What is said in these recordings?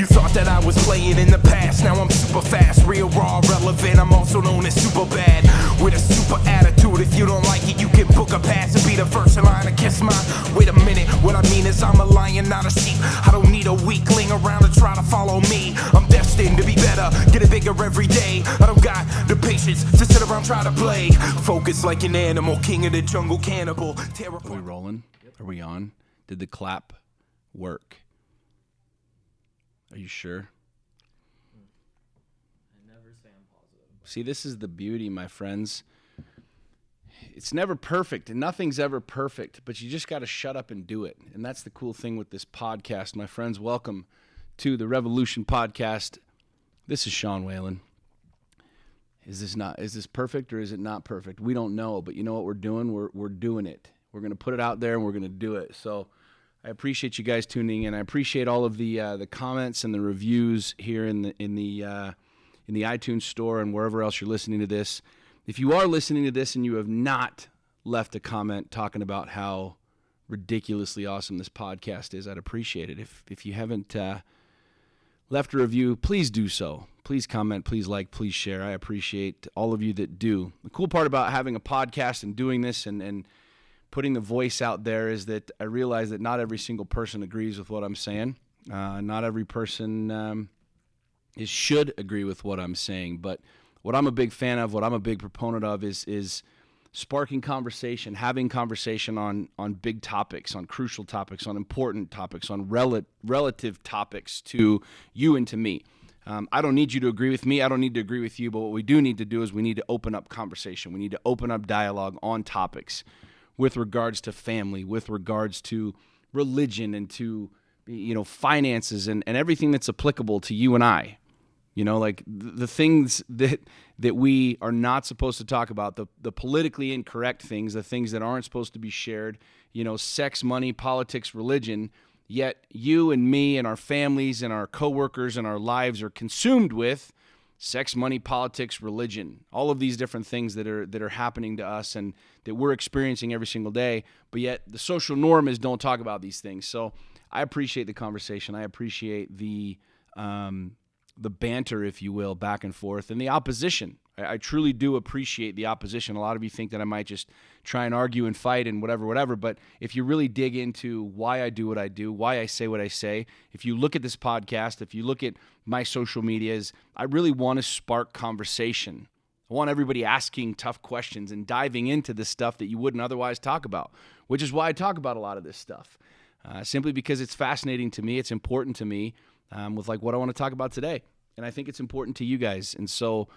You thought that I was playing in the past. Now I'm super fast, real raw, relevant. I'm also known as super bad, with a super attitude. If you don't like it, you can book a pass and be the first in line to kiss mine. Wait a minute, what I mean is I'm a lion, not a sheep. I don't need a weakling around to try to follow me. I'm destined to be better, get it bigger every day. I don't got the patience to sit around try to play. Focus like an animal, king of the jungle, cannibal. Are we rolling? Are we on? Did the clap work? Are you sure? I never say I'm positive. See, this is the beauty, my friends. It's never perfect, and nothing's ever perfect, but you just got to shut up and do it. And that's the cool thing with this podcast. My friends, welcome to the Revolution Podcast. This is Sean Whalen. Is this perfect or is it not perfect? We don't know, but you know what we're doing? We're doing it. We're going to put it out there and we're going to do it. So I appreciate you guys tuning in. I appreciate all of the comments and the reviews here in the iTunes store and wherever else you're listening to this. If you are listening to this and you have not left a comment talking about how ridiculously awesome this podcast is, I'd appreciate it. If you haven't left a review, please do so. Please comment, please like, please share. I appreciate all of you that do. The cool part about having a podcast and doing this and putting the voice out there is that I realize that not every single person agrees with what I'm saying. Not every person should agree with what I'm saying. But what I'm a big fan of, what I'm a big proponent of is sparking conversation, having conversation on big topics, on crucial topics, on important topics, on relative topics to you and to me. I don't need you to agree with me. I don't need to agree with you. But what we do need to do is we need to open up conversation. We need to open up dialogue on topics with regards to family, with regards to religion and to, finances and everything that's applicable to you and I. Like the things that we are not supposed to talk about, the politically incorrect things, the things that aren't supposed to be shared, sex, money, politics, religion, yet you and me and our families and our coworkers and our lives are consumed with sex, money, politics, religion, all of these different things that are happening to us and that we're experiencing every single day, but yet the social norm is don't talk about these things. So I appreciate the conversation. I appreciate the banter, if you will, back and forth, and the opposition. I truly do appreciate the opposition. A lot of you think that I might just try and argue and fight and whatever, but if you really dig into why I do what I do, why I say what I say, if you look at this podcast, if you look at my social medias, I really want to spark conversation. I want everybody asking tough questions and diving into the stuff that you wouldn't otherwise talk about, which is why I talk about a lot of this stuff, simply because it's fascinating to me, it's important to me, with like what I want to talk about today. And I think it's important to you guys. And so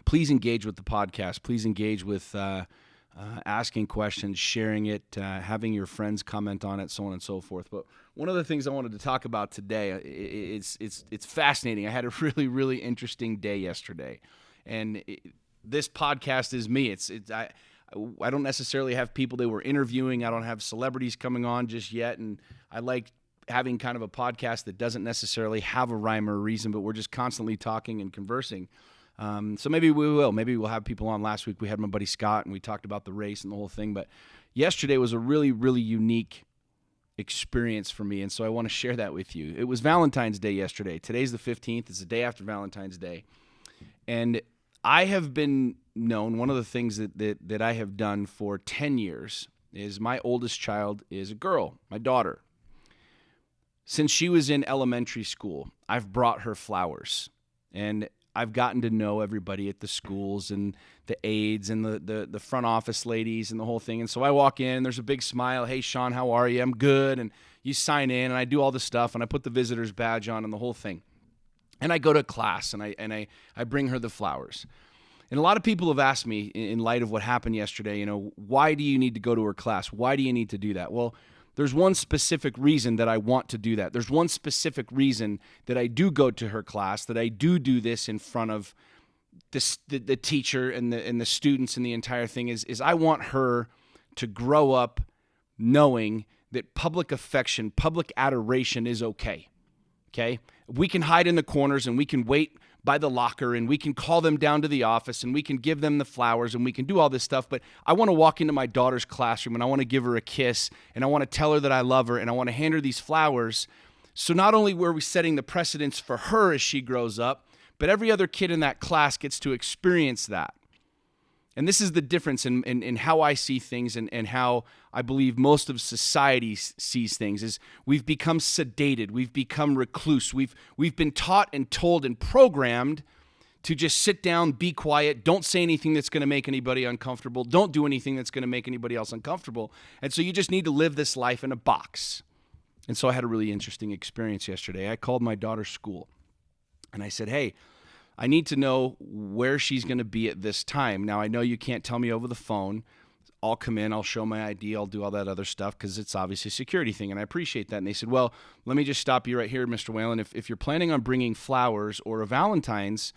please engage with the podcast. Please engage with asking questions, sharing it, having your friends comment on it, so on and so forth. But one of the things I wanted to talk about today, it's fascinating. I had a really, really interesting day yesterday. And this podcast is me. I don't necessarily have people that we're interviewing. I don't have celebrities coming on just yet. And I like having kind of a podcast that doesn't necessarily have a rhyme or a reason, but we're just constantly talking and conversing. So maybe we will. Maybe we'll have people on. Last week we had my buddy Scott, and we talked about the race and the whole thing. But yesterday was a really, really unique experience for me, and so I want to share that with you. It was Valentine's Day yesterday. Today's the 15th. It's the day after Valentine's Day. And I have been known, one of the things that I have done for 10 years is my oldest child is a girl, my daughter. Since she was in elementary school, I've brought her flowers, and I've gotten to know everybody at the schools and the aides and the front office ladies and the whole thing. And so I walk in, there's a big smile. Hey, Sean, how are you? I'm good. And you sign in, and I do all the stuff, and I put the visitor's badge on and the whole thing. And I go to class, and I bring her the flowers. And a lot of people have asked me, in light of what happened yesterday, why do you need to go to her class? Why do you need to do that? Well, there's one specific reason that I want to do that. There's one specific reason that I do go to her class, that I do this in front of the teacher and the students and the entire thing is I want her to grow up knowing that public affection, public adoration is okay. Okay? We can hide in the corners and we can wait by the locker and we can call them down to the office and we can give them the flowers and we can do all this stuff, but I want to walk into my daughter's classroom and I want to give her a kiss and I want to tell her that I love her and I want to hand her these flowers So not only were we setting the precedence for her as she grows up, but every other kid in that class gets to experience that. And this is the difference in how I see things and how I believe most of society sees things is we've become sedated. We've become recluse. We've been taught and told and programmed to just sit down, be quiet, don't say anything that's going to make anybody uncomfortable, don't do anything that's going to make anybody else uncomfortable. And so you just need to live this life in a box. And so I had a really interesting experience yesterday. I called my daughter's school and I said, hey, I need to know where she's going to be at this time. Now, I know you can't tell me over the phone. I'll come in, I'll show my ID, I'll do all that other stuff because it's obviously a security thing, and I appreciate that. And they said, well, let me just stop you right here, Mr. Whalen. If you're planning on bringing flowers or a Valentine's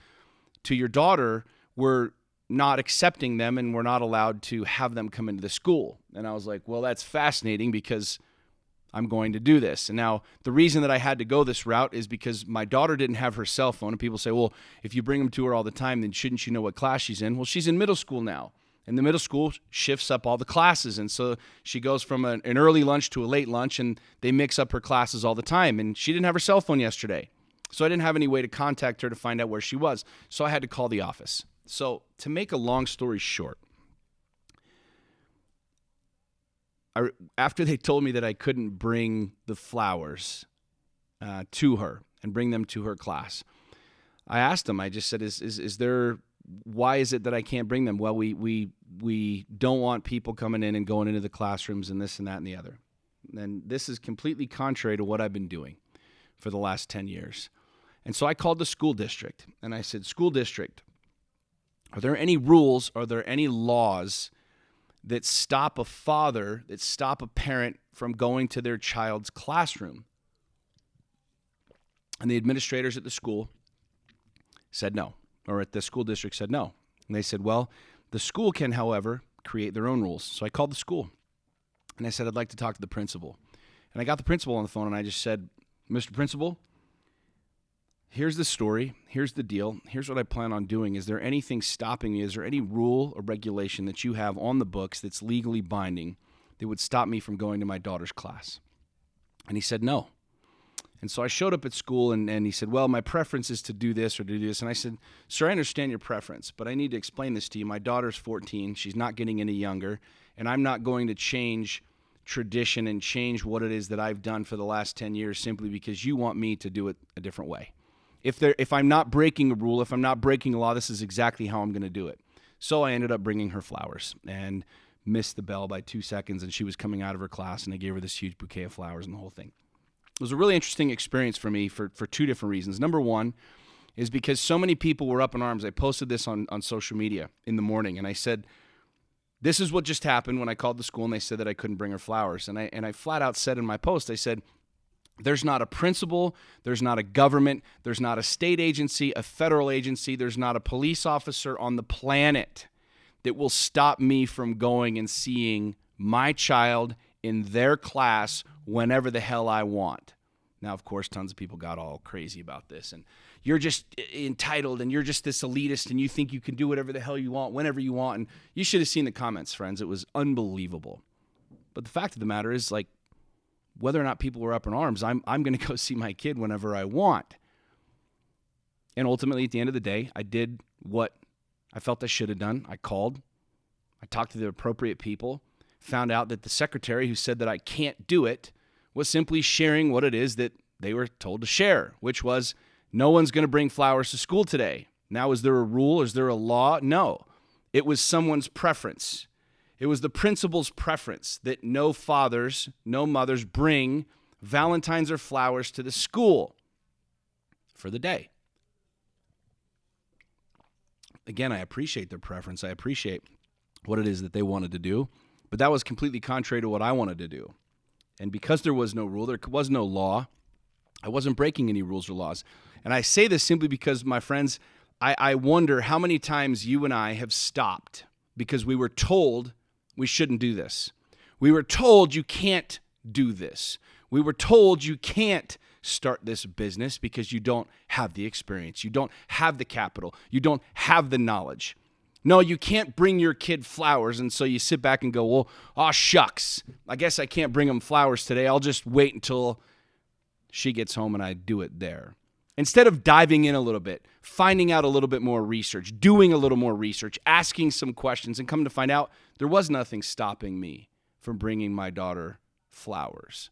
to your daughter, we're not accepting them and we're not allowed to have them come into the school. And I was like, well, that's fascinating because I'm going to do this. And now the reason that I had to go this route is because my daughter didn't have her cell phone. And people say, well, if you bring them to her all the time, then shouldn't you know what class she's in? Well, she's in middle school now. And the middle school shifts up all the classes. And so she goes from an early lunch to a late lunch, and they mix up her classes all the time. And she didn't have her cell phone yesterday. So I didn't have any way to contact her to find out where she was. So I had to call the office. So to make a long story short, after they told me that I couldn't bring the flowers to her and bring them to her class, I asked them, I just said, is there, why is it that I can't bring them? Well, we don't want people coming in and going into the classrooms and this and that and the other. And this is completely contrary to what I've been doing for the last 10 years. And so I called the school district and I said, school district, are there any rules, are there any laws that stop a father, that stop a parent from going to their child's classroom? And the administrators at the school said no, or at the school district said no. And they said, well, the school can, however, create their own rules. So I called the school and I said, I'd like to talk to the principal. And I got the principal on the phone and I just said, Mr. Principal, here's the story. Here's the deal. Here's what I plan on doing. Is there anything stopping me? Is there any rule or regulation that you have on the books that's legally binding that would stop me from going to my daughter's class? And he said no. And so I showed up at school and he said, well, my preference is to do this or do this. And I said, sir, I understand your preference, but I need to explain this to you. My daughter's 14. She's not getting any younger, and I'm not going to change tradition and change what it is that I've done for the last 10 years simply because you want me to do it a different way. If I'm not breaking a rule, if I'm not breaking a law, this is exactly how I'm going to do it. So I ended up bringing her flowers and missed the bell by 2 seconds, and she was coming out of her class, and I gave her this huge bouquet of flowers and the whole thing. It was a really interesting experience for me for two different reasons. Number one is because so many people were up in arms. I posted this on social media in the morning, and I said, this is what just happened when I called the school, and they said that I couldn't bring her flowers. And I flat out said in my post, I said, there's not a principal, there's not a government, there's not a state agency, a federal agency, there's not a police officer on the planet that will stop me from going and seeing my child in their class whenever the hell I want. Now, of course, tons of people got all crazy about this, and you're just entitled, and you're just this elitist, and you think you can do whatever the hell you want, whenever you want, and you should have seen the comments, friends. It was unbelievable. But the fact of the matter is, like, whether or not people were up in arms, I'm going to go see my kid whenever I want. And ultimately, at the end of the day, I did what I felt I should have done. I called. I talked to the appropriate people, found out that the secretary who said that I can't do it was simply sharing what it is that they were told to share, which was no one's going to bring flowers to school today. Now, is there a rule? Is there a law? No. It was someone's preference. It was the principal's preference that no fathers, no mothers bring Valentine's or flowers to the school for the day. Again, I appreciate their preference. I appreciate what it is that they wanted to do, but that was completely contrary to what I wanted to do. And because there was no rule, there was no law, I wasn't breaking any rules or laws. And I say this simply because, my friends, I wonder how many times you and I have stopped because we were told we shouldn't do this. We were told you can't do this. We were told you can't start this business because you don't have the experience. You don't have the capital. You don't have the knowledge. No, you can't bring your kid flowers. And so you sit back and go, well, oh, shucks. I guess I can't bring them flowers today. I'll just wait until she gets home and I do it there. Instead of diving in a little bit, finding out a little bit more research, doing a little more research, asking some questions, and come to find out there was nothing stopping me from bringing my daughter flowers.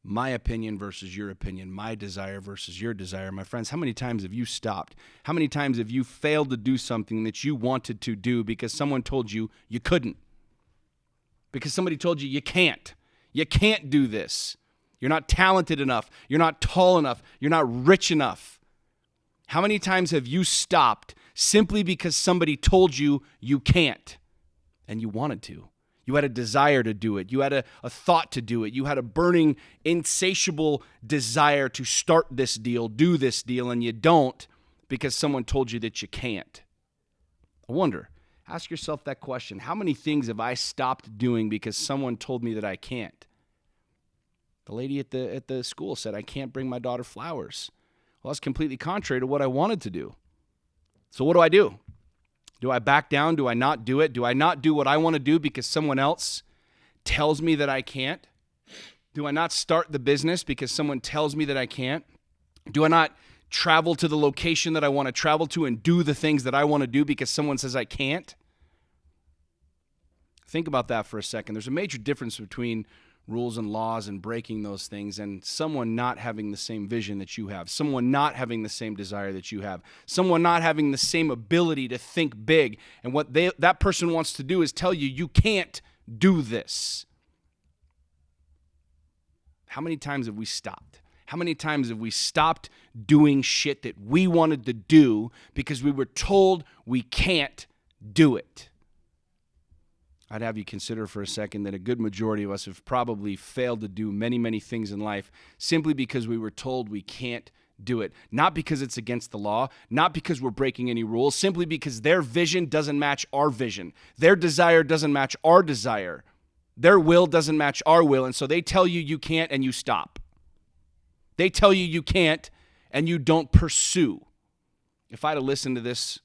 My opinion versus your opinion, my desire versus your desire. My friends, how many times have you stopped? How many times have you failed to do something that you wanted to do because someone told you you couldn't? Because somebody told you you can't. You can't do this. You're not talented enough. You're not tall enough. You're not rich enough. How many times have you stopped simply because somebody told you you can't and you wanted to? You had a desire to do it. You had a thought to do it. You had a burning, insatiable desire to start this deal, do this deal, and you don't because someone told you that you can't. I wonder, ask yourself that question. How many things have I stopped doing because someone told me that I can't? The lady at the school said, I can't bring my daughter flowers. Well, that's completely contrary to what I wanted to do. So what do? Do I back down? Do I not do it? Do I not do what I want to do because someone else tells me that I can't? Do I not start the business because someone tells me that I can't? Do I not travel to the location that I want to travel to and do the things that I want to do because someone says I can't? Think about that for a second. There's a major difference between rules and laws and breaking those things and someone not having the same vision that you have, someone not having the same desire that you have, someone not having the same ability to think big. And what that person wants to do is tell you, you can't do this. How many times have we stopped? How many times have we stopped doing shit that we wanted to do because we were told we can't do it? I'd have you consider for a second that a good majority of us have probably failed to do many, many things in life simply because we were told we can't do it. Not because it's against the law, not because we're breaking any rules, simply because their vision doesn't match our vision. Their desire doesn't match our desire. Their will doesn't match our will, and so they tell you you can't and you stop. They tell you you can't and you don't pursue. If I'd have listened to this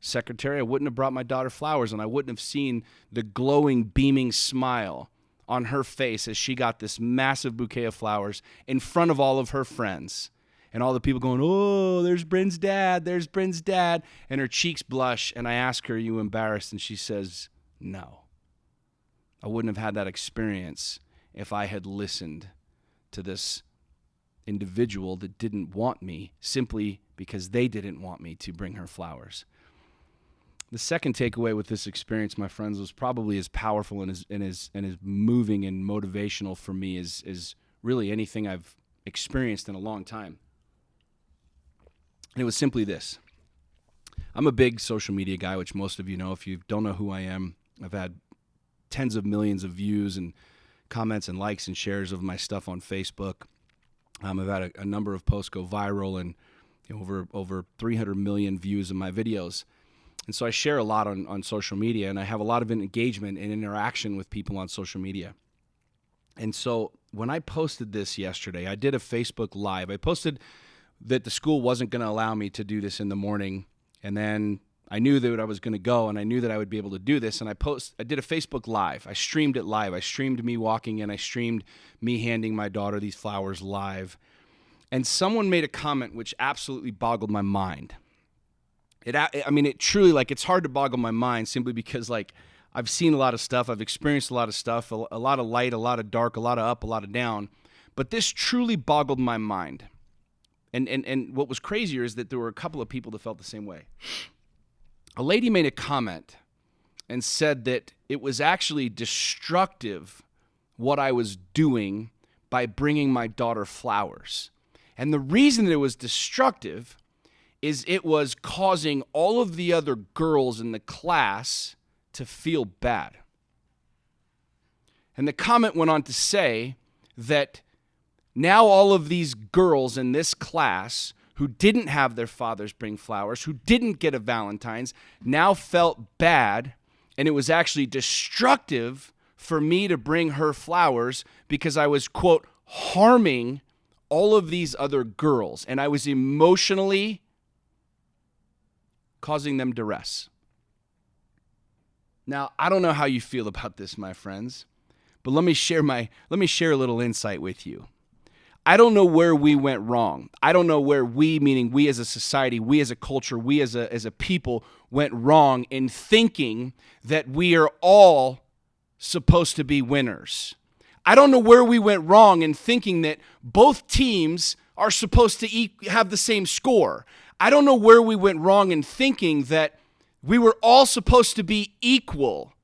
secretary, I wouldn't have brought my daughter flowers, and I wouldn't have seen the glowing, beaming smile on her face as she got this massive bouquet of flowers in front of all of her friends. And all the people going, oh, there's Bryn's dad, there's Bryn's dad. And her cheeks blush, and I ask her, are you embarrassed? And she says, no. I wouldn't have had that experience if I had listened to this individual that didn't want me simply because they didn't want me to bring her flowers. The second takeaway with this experience, my friends, was probably as powerful and as moving and motivational for me as really anything I've experienced in a long time. And it was simply this. I'm a big social media guy, which most of you know. If you don't know who I am, I've had tens of millions of views and comments and likes and shares of my stuff on Facebook. I've had a number of posts go viral and over 300 million views of my videos. And so I share a lot on social media, and I have a lot of engagement and interaction with people on social media. And so when I posted this yesterday, I did a Facebook Live. I posted that the school wasn't going to allow me to do this in the morning, and then I knew that I was going to go, and I knew that I would be able to do this, and I did a Facebook Live. I streamed it live. I streamed me walking in. I streamed me handing my daughter these flowers live. And someone made a comment which absolutely boggled my mind. It truly, it's hard to boggle my mind simply because, I've seen a lot of stuff. I've experienced a lot of stuff, a lot of light, a lot of dark, a lot of up, a lot of down. But this truly boggled my mind. And what was crazier is that there were a couple of people that felt the same way. A lady made a comment and said that it was actually destructive what I was doing by bringing my daughter flowers. And the reason that it was destructive is it was causing all of the other girls in the class to feel bad. And the comment went on to say that now all of these girls in this class who didn't have their fathers bring flowers, who didn't get a Valentine's, now felt bad, and it was actually destructive for me to bring her flowers because I was, quote, harming all of these other girls, and I was emotionally causing them duress. Now, I don't know how you feel about this, my friends, but let me share a little insight with you. I don't know where we went wrong. I don't know where we, meaning we as a society, we as a culture, we as a people went wrong in thinking that we are all supposed to be winners. I don't know where we went wrong in thinking that both teams are supposed to have the same score. I don't know where we went wrong in thinking that we were all supposed to be equal.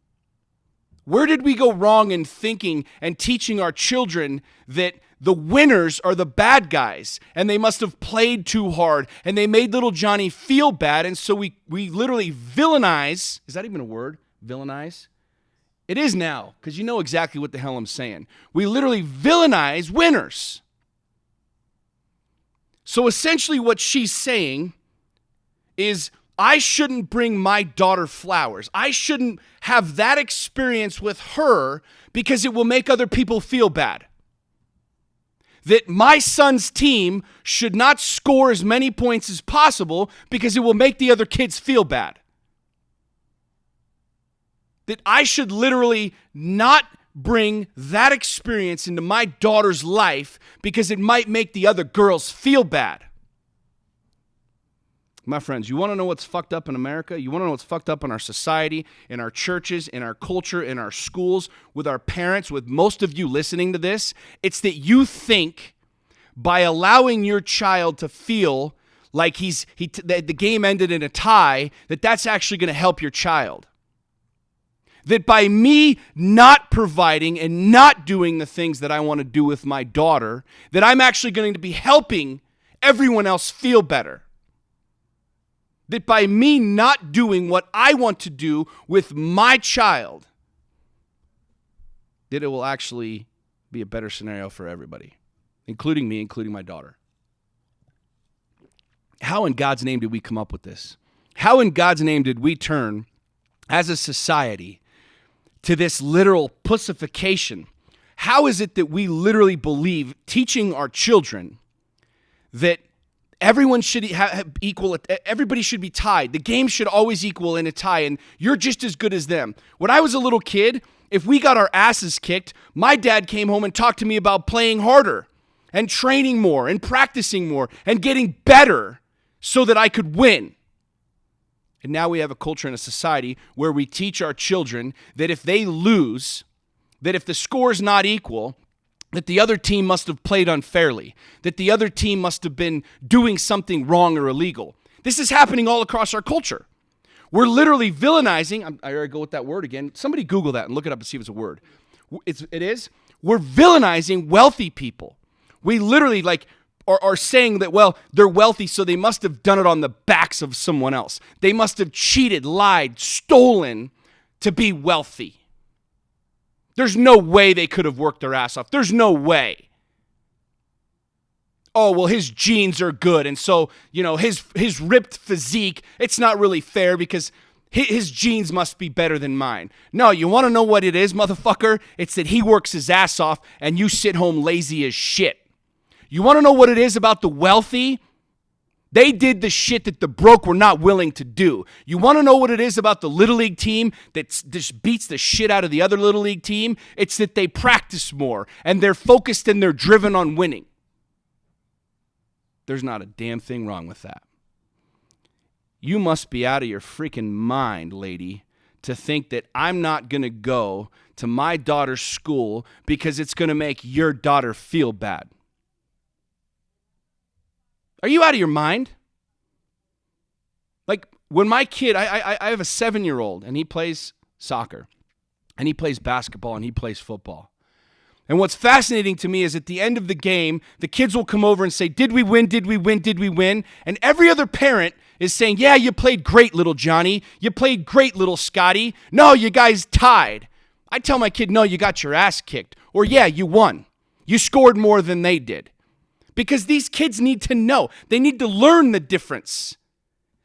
Where did we go wrong in thinking and teaching our children that the winners are the bad guys and they must have played too hard and they made little Johnny feel bad, and so we literally villainize, is that even a word? Villainize? It is now, because you know exactly what the hell I'm saying. We literally villainize winners. So essentially what she's saying is, I shouldn't bring my daughter flowers. I shouldn't have that experience with her because it will make other people feel bad. That my son's team should not score as many points as possible because it will make the other kids feel bad. That I should literally not bring that experience into my daughter's life because it might make the other girls feel bad. My friends, you want to know what's fucked up in America? You want to know what's fucked up in our society, in our churches, in our culture, in our schools, with our parents, with most of you listening to this? It's that you think by allowing your child to feel like the game ended in a tie, that's actually going to help your child. That by me not providing and not doing the things that I want to do with my daughter, that I'm actually going to be helping everyone else feel better. That by me not doing what I want to do with my child, that it will actually be a better scenario for everybody, including me, including my daughter. How in God's name did we come up with this? How in God's name did we turn as a society to this literal pussification? How is it that we literally believe, teaching our children, that everyone should have equal, everybody should be tied. The game should always equal in a tie, and you're just as good as them. When I was a little kid, if we got our asses kicked, my dad came home and talked to me about playing harder and training more and practicing more and getting better so that I could win. And now we have a culture and a society where we teach our children that if they lose, that if the score is not equal, that the other team must have played unfairly, that the other team must have been doing something wrong or illegal. This is happening all across our culture. We're literally villainizing, I already go with that word again. Somebody Google that and look it up and see if it's a word. It is. We're villainizing wealthy people. We literally are saying that, well, they're wealthy, so they must have done it on the backs of someone else. They must have cheated, lied, stolen to be wealthy. There's no way they could have worked their ass off. There's no way. Oh, well, his genes are good, and so, his ripped physique, it's not really fair because his genes must be better than mine. No, you want to know what it is, motherfucker? It's that he works his ass off and you sit home lazy as shit. You want to know what it is about the wealthy? They did the shit that the broke were not willing to do. You want to know what it is about the Little League team that just beats the shit out of the other Little League team? It's that they practice more and they're focused and they're driven on winning. There's not a damn thing wrong with that. You must be out of your freaking mind, lady, to think that I'm not going to go to my daughter's school because it's going to make your daughter feel bad. Are you out of your mind? Like when my kid, I have a 7-year-old and he plays soccer and he plays basketball and he plays football. And what's fascinating to me is at the end of the game, the kids will come over and say, did we win? Did we win? Did we win? And every other parent is saying, yeah, you played great, little Johnny. You played great, little Scotty. No, you guys tied. I tell my kid, no, you got your ass kicked. Or yeah, you won. You scored more than they did. Because these kids need to know. They need to learn the difference.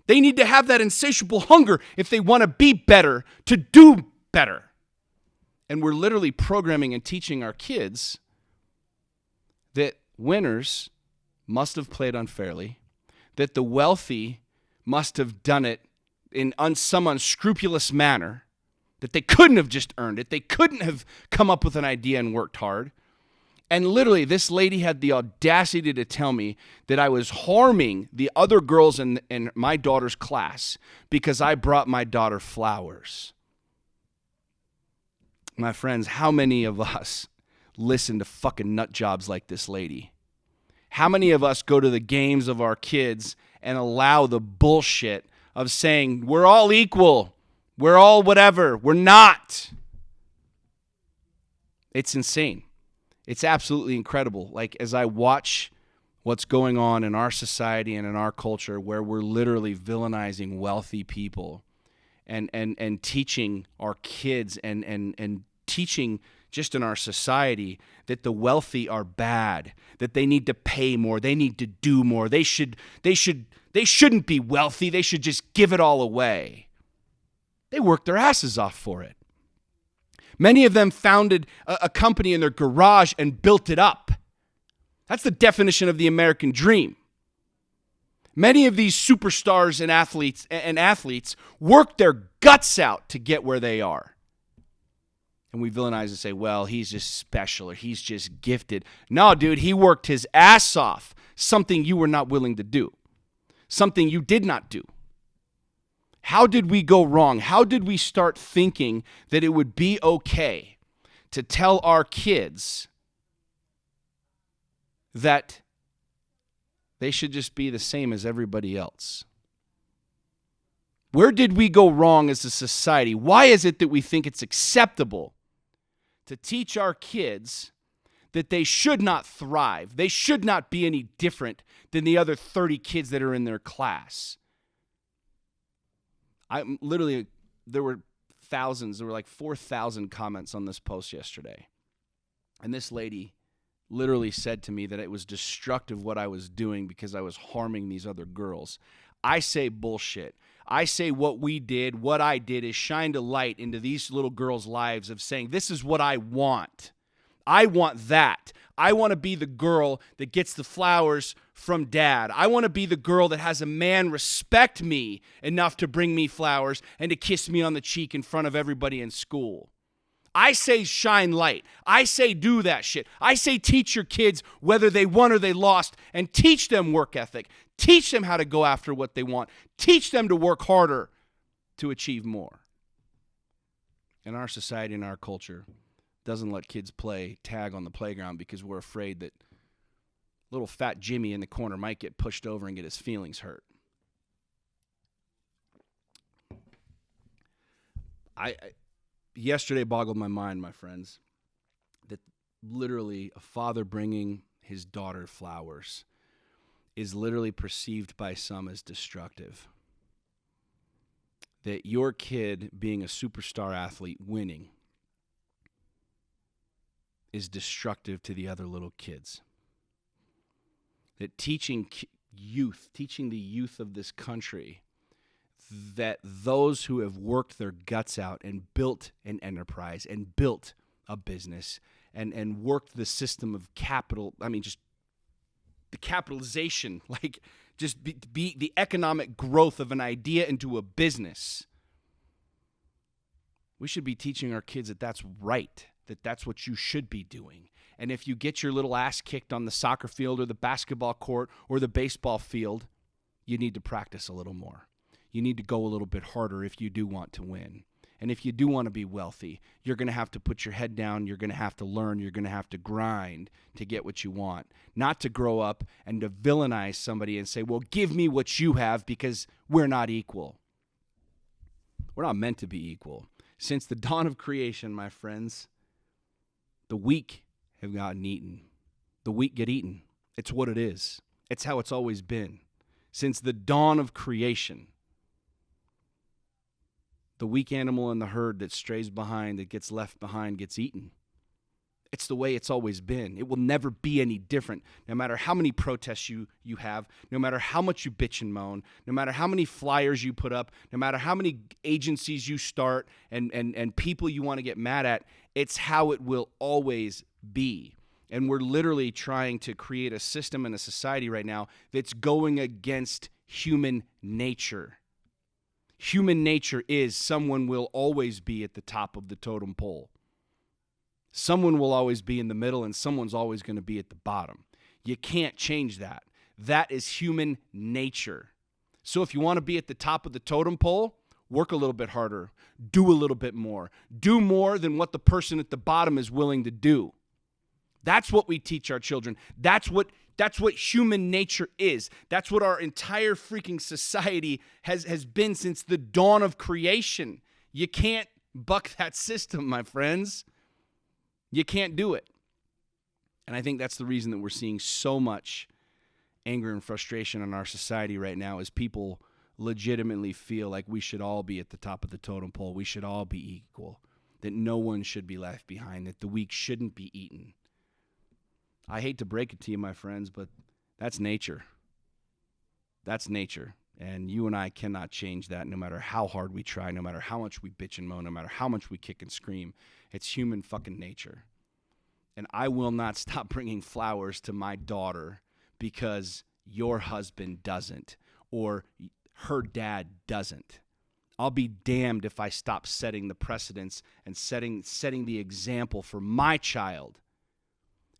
They need to have that insatiable hunger if they want to be better, to do better. And we're literally programming and teaching our kids that winners must have played unfairly, that the wealthy must have done it in some unscrupulous manner, that they couldn't have just earned it, they couldn't have come up with an idea and worked hard. And literally, this lady had the audacity to tell me that I was harming the other girls in my daughter's class because I brought my daughter flowers. My friends, how many of us listen to fucking nut jobs like this lady? How many of us go to the games of our kids and allow the bullshit of saying, we're all equal, we're all whatever? We're not. It's insane. It's absolutely incredible. Like, as I watch what's going on in our society and in our culture, where we're literally villainizing wealthy people and teaching our kids and teaching just in our society that the wealthy are bad, that they need to pay more, they need to do more, they shouldn't be wealthy, they should just give it all away. They work their asses off for it. Many of them founded a company in their garage and built it up. That's the definition of the American dream. Many of these superstars and athletes work their guts out to get where they are. And we villainize and say, well, he's just special or he's just gifted. No, dude, he worked his ass off, something you were not willing to do, something you did not do. How did we go wrong? How did we start thinking that it would be okay to tell our kids that they should just be the same as everybody else? Where did we go wrong as a society? Why is it that we think it's acceptable to teach our kids that they should not thrive? They should not be any different than the other 30 kids that are in their class. There were thousands, there were like 4,000 comments on this post yesterday. And this lady literally said to me that it was destructive what I was doing because I was harming these other girls. I say bullshit. I say what I did is shined a light into these little girls' lives of saying, this is what I want. I want that. I want to be the girl that gets the flowers from dad. I want to be the girl that has a man respect me enough to bring me flowers and to kiss me on the cheek in front of everybody in school. I say shine light. I say do that shit. I say teach your kids whether they won or they lost and teach them work ethic. Teach them how to go after what they want. Teach them to work harder to achieve more. In our society and our culture, doesn't let kids play tag on the playground because we're afraid that little fat Jimmy in the corner might get pushed over and get his feelings hurt. Yesterday boggled my mind, my friends, that literally a father bringing his daughter flowers is literally perceived by some as destructive. That your kid being a superstar athlete winning is destructive to the other little kids. That teaching the youth of this country that those who have worked their guts out and built an enterprise and built a business and worked the system of capital, just the capitalization, like just be the economic growth of an idea into a business. We should be teaching our kids that that's right, that that's what you should be doing. And if you get your little ass kicked on the soccer field or the basketball court or the baseball field, you need to practice a little more. You need to go a little bit harder if you do want to win. And if you do want to be wealthy, you're going to have to put your head down, you're going to have to learn, you're going to have to grind to get what you want. Not to grow up and to villainize somebody and say, well, give me what you have because we're not equal. We're not meant to be equal. Since the dawn of creation, my friends, the weak have gotten eaten. The weak get eaten. It's what it is. It's how it's always been. Since the dawn of creation, the weak animal in the herd that strays behind, that gets left behind, gets eaten. It's the way it's always been. It will never be any different, no matter how many protests you have, no matter how much you bitch and moan, no matter how many flyers you put up, no matter how many agencies you start and people you want to get mad at. It's how it will always be. And we're literally trying to create a system and a society right now that's going against human nature. Human nature is someone will always be at the top of the totem pole. Someone will always be in the middle and someone's always going to be at the bottom. You can't change that. That is human nature. So if you want to be at the top of the totem pole, work a little bit harder. Do a little bit more. Do more than what the person at the bottom is willing to do. That's what we teach our children. That's what human nature is. That's what our entire freaking society has been since the dawn of creation. You can't buck that system, my friends. You can't do it. And I think that's the reason that we're seeing so much anger and frustration in our society right now, is people legitimately feel like we should all be at the top of the totem pole. We should all be equal, that no one should be left behind, that the weak shouldn't be eaten. I hate to break it to you, my friends, but that's nature. That's nature. And you and I cannot change that, no matter how hard we try, no matter how much we bitch and moan, no matter how much we kick and scream. It's human fucking nature. And I will not stop bringing flowers to my daughter because your husband doesn't or her dad doesn't. I'll be damned if I stop setting the precedents and setting the example for my child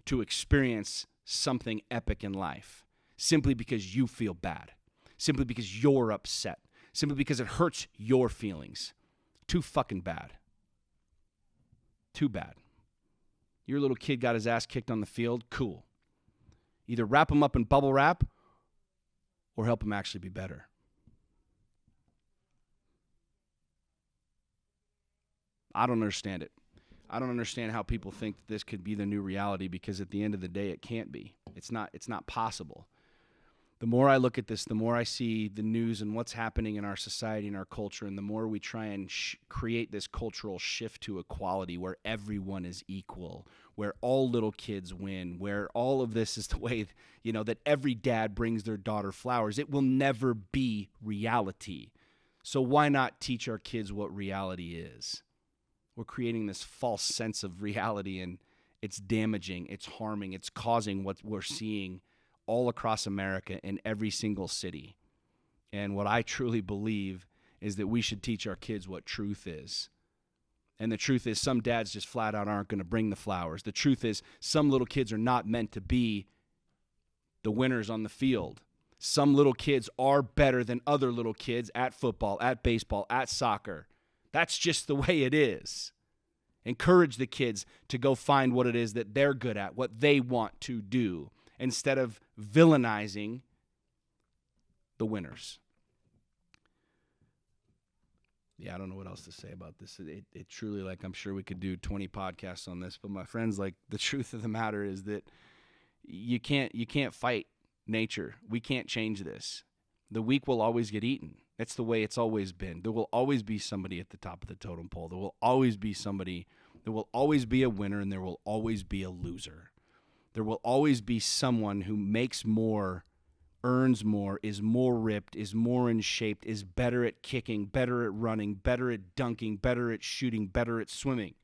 to experience something epic in life simply because you feel bad, simply because you're upset, simply because it hurts your feelings. Too fucking bad. Too bad. Your little kid got his ass kicked on the field, cool. Either wrap him up in bubble wrap or help him actually be better. I don't understand it. I don't understand how people think that this could be the new reality, because at the end of the day, it can't be. It's not possible. The more I look at this, the more I see the news and what's happening in our society and our culture, and the more we try and create this cultural shift to equality where everyone is equal, where all little kids win, where all of this is the way, that every dad brings their daughter flowers. It will never be reality. So why not teach our kids what reality is? We're creating this false sense of reality, and it's damaging, it's harming, it's causing what we're seeing all across America in every single city. And what I truly believe is that we should teach our kids what truth is. And the truth is, some dads just flat out aren't going to bring the flowers. The truth is, some little kids are not meant to be the winners on the field. Some little kids are better than other little kids at football, at baseball, at soccer. That's just the way it is. Encourage the kids to go find what it is that they're good at, what they want to do, instead of villainizing the winners. Yeah, I don't know what else to say about this. It truly, I'm sure we could do 20 podcasts on this, but my friends, the truth of the matter is that you can't fight nature. We can't change this. The weak will always get eaten. That's the way it's always been. There will always be somebody at the top of the totem pole. There will always be somebody. There will always be a winner, and there will always be a loser. There will always be someone who makes more, earns more, is more ripped, is more in shape, is better at kicking, better at running, better at dunking, better at shooting, better at swimming.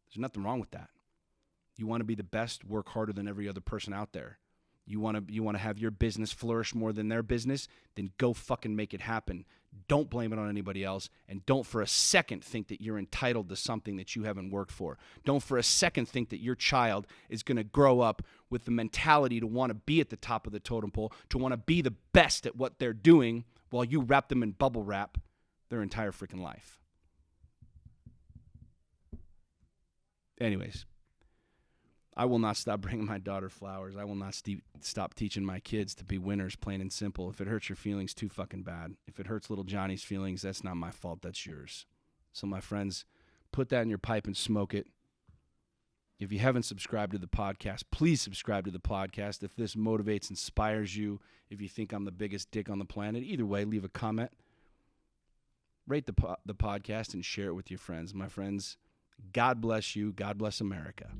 There's nothing wrong with that. You want to be the best, work harder than every other person out there. You want to have your business flourish more than their business, then go fucking make it happen. Don't blame it on anybody else, and don't for a second think that you're entitled to something that you haven't worked for. Don't for a second think that your child is going to grow up with the mentality to want to be at the top of the totem pole, to want to be the best at what they're doing while you wrap them in bubble wrap their entire freaking life. Anyways, I will not stop bringing my daughter flowers. I will not stop teaching my kids to be winners, plain and simple. If it hurts your feelings, too fucking bad. If it hurts little Johnny's feelings, that's not my fault. That's yours. So, my friends, put that in your pipe and smoke it. If you haven't subscribed to the podcast, please subscribe to the podcast. If this motivates, inspires you, if you think I'm the biggest dick on the planet, either way, leave a comment. Rate the podcast and share it with your friends. My friends, God bless you. God bless America.